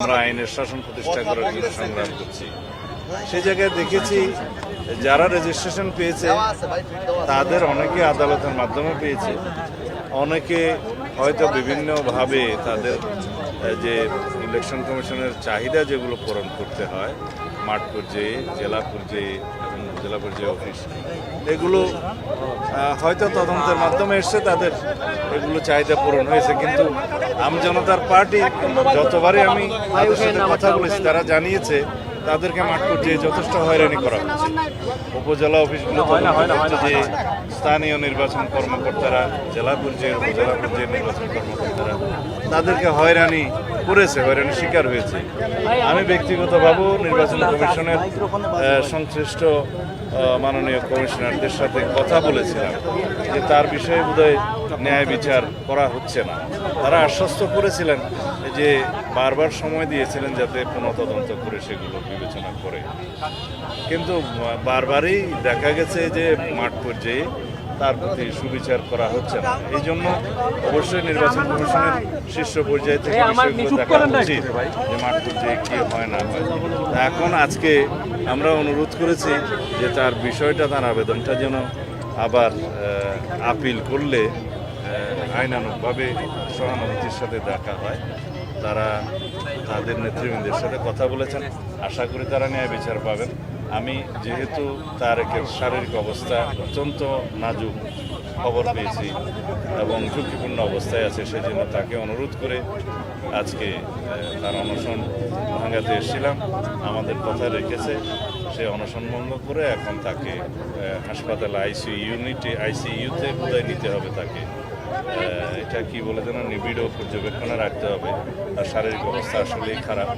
আমরা আইনের শাসন প্রতিষ্ঠা করার জন্য সংগ্রাম করছি। সেই জায়গায় দেখেছি যারা রেজিস্ট্রেশন পেয়েছে তাদের অনেকে আদালতের মাধ্যমে পেয়েছে, অনেকে হয়তো বিভিন্নভাবে তাদের যে ইলেকশন কমিশনের চাহিদা যেগুলো পূরণ করতে হয় মাঠ পর্যায়ে, জেলা পর্যায়ে এবং জেলা পর্যায়ে অফিস, এগুলো হয়তো তদন্তের মাধ্যমে এসছে, তাদের এগুলো চাহিদা পূরণ হয়েছে। কিন্তু আমজনতার পার্টি যতবারই আমি তাদের সাথে কথা বলেছি তারা জানিয়েছে তাদেরকে মাঠ পর্যায়ে যথেষ্ট হয়রানি করা হচ্ছে। উপজেলা অফিসগুলো যে স্থানীয় নির্বাচন কর্মকর্তারা, জেলা পর্যায়ের উপজেলা পর্যায়ের নির্বাচন কর্মকর্তারা তাদেরকে হয়রানি করেছে, হয়রানি শিকার হয়েছে। আমি ব্যক্তিগতভাবেও নির্বাচন কমিশনের সংশ্লিষ্ট মাননীয় কমিশনারদের সাথে কথা বলেছিলাম যে তার বিষয়ে বোধহয় ন্যায় বিচার করা হচ্ছে না। তারা আশ্বস্ত করেছিলেন যে বারবার সময় দিয়েছিলেন যাতে পুনঃতদন্ত করে সেগুলো বিবেচনা করে, কিন্তু বারবারই দেখা গেছে যে মাঠ পর্যায়ে তার প্রতি সুবিচার করা হচ্ছে না। এই জন্য অবশ্যই নির্বাচন কমিশনের শীর্ষ পর্যায়ে থেকে বিষয়গুলো দেখা উচিত যে মাঠ পর্যায়ে কি হয় না হয়। এখন আজকে আমরা অনুরোধ করেছি যে তার বিষয়টা, তার আবেদনটা যেন আবার আপিল করলে আইনানুগভাবে সহানুভূতির সাথে দেখা হয়। তারা তাদের নেতৃবৃন্দের সাথে কথা বলেছেন, আশা করি তারা ন্যায় বিচার পাবেন। আমি যেহেতু তারেকের শারীরিক অবস্থা অত্যন্ত নাজুক খবর পেয়েছি এবং ঝুঁকিপূর্ণ অবস্থায় আছে, সেজন্য তাকে অনুরোধ করে আজকে তার অনশন ভাঙাতে এসেছিলাম। আমাদের কথা রেখেছে, সে অনশন ভঙ্গ করে এখন তাকে হাসপাতালে আইসিইউতে বোধহয় নিতে হবে। তাকে এটা কি বলে যেন নিবিড় পর্যবেক্ষণে রাখতে হবে। তার শারীরিক অবস্থা আসলেই খারাপ।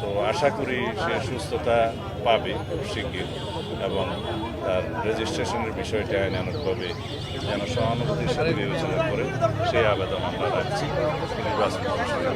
তো আশা করি সে সুস্থতা পাবে শিগগির এবং তার রেজিস্ট্রেশনের বিষয়টি আইনানুগভাবে যেন সহানুভূতির সাথে বিবেচনা করে সেই আবেদন আমরা রাখছি নির্বাচন কমিশনের।